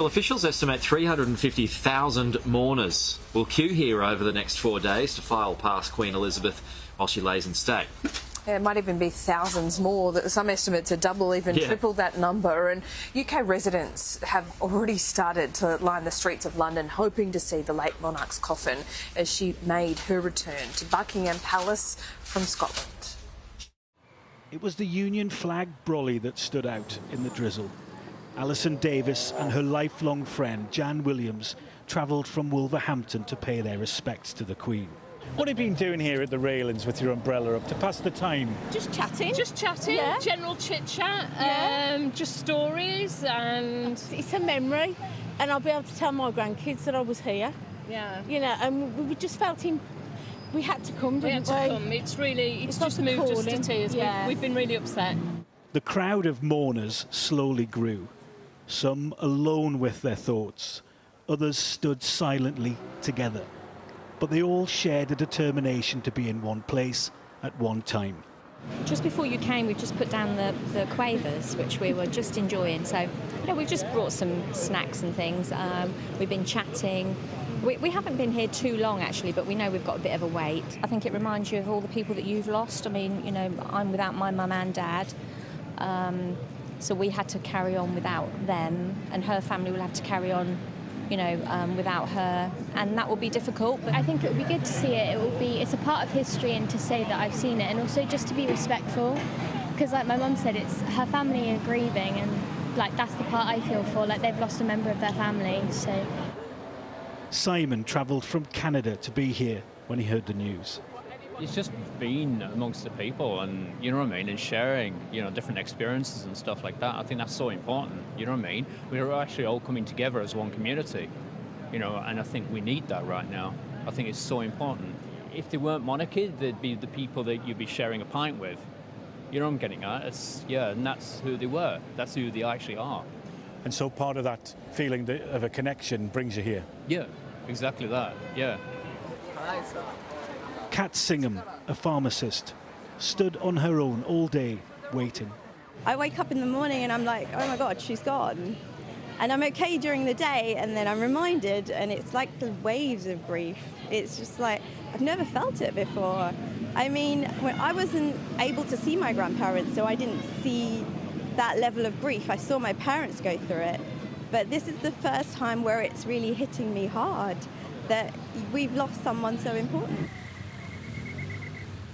Well, officials estimate 350,000 mourners will queue here over the next 4 days to file past Queen Elizabeth while she lays in state. Yeah, it might even be thousands more. Some estimates are double, even triple that number. And UK residents have already started to line the streets of London hoping to see the late monarch's coffin as she made her return to Buckingham Palace from Scotland. It was the Union flag brolly that stood out in the drizzle. Alison Davis and her lifelong friend Jan Williams travelled from Wolverhampton to pay their respects to the Queen. What have you been doing here at the railings with your umbrella up to pass the time? Just chatting. Just chatting, general chit-chat, just stories, and... It's a memory, and I'll be able to tell my grandkids that I was here. Yeah. You know, and we just felt we had to come, didn't we? We had to come. It's just moved us to tears. Yeah. We've been really upset. The crowd of mourners slowly grew. Some alone with their thoughts, others stood silently together. But they all shared a determination to be in one place at one time. Just before you came, we've just put down the quavers, which we were just enjoying. So, we've just brought some snacks and things. We've been chatting. We haven't been here too long, actually, but we know we've got a bit of a wait. I think it reminds you of all the people that you've lost. I mean, I'm without my mum and dad. So we had to carry on without them, and her family will have to carry on, without her, and that will be difficult. I think it would be good to see it. It's a part of history, and to say that I've seen it, and also just to be respectful, because like my mum said, it's her family are grieving, and like that's the part I feel for, like they've lost a member of their family. So Simon travelled from Canada to be here when he heard the news. It's just being amongst the people and, and sharing, different experiences and stuff like that. I think that's so important, We're actually all coming together as one community, and I think we need that right now. I think it's so important. If they weren't monarchy, they'd be the people that you'd be sharing a pint with. You know what I'm getting at? And that's who they were. That's who they actually are. And so part of that feeling of a connection brings you here? Yeah, exactly that, yeah. Kat Singham, a pharmacist, stood on her own all day, waiting. I wake up in the morning and I'm like, oh my God, she's gone. And I'm okay during the day, and then I'm reminded, and it's like the waves of grief. It's just like, I've never felt it before. I mean, I wasn't able to see my grandparents, so I didn't see that level of grief. I saw my parents go through it. But this is the first time where it's really hitting me hard that we've lost someone so important.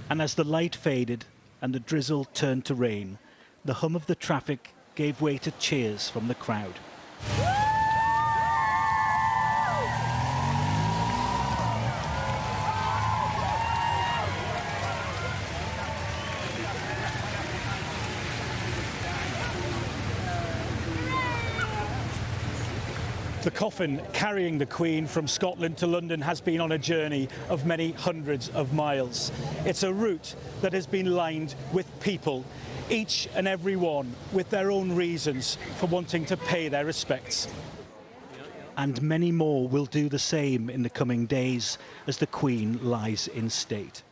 And as the light faded and the drizzle turned to rain, the hum of the traffic gave way to cheers from the crowd. The coffin carrying the Queen from Scotland to London has been on a journey of many hundreds of miles. It's a route that has been lined with people, each and every one with their own reasons for wanting to pay their respects. And many more will do the same in the coming days as the Queen lies in state.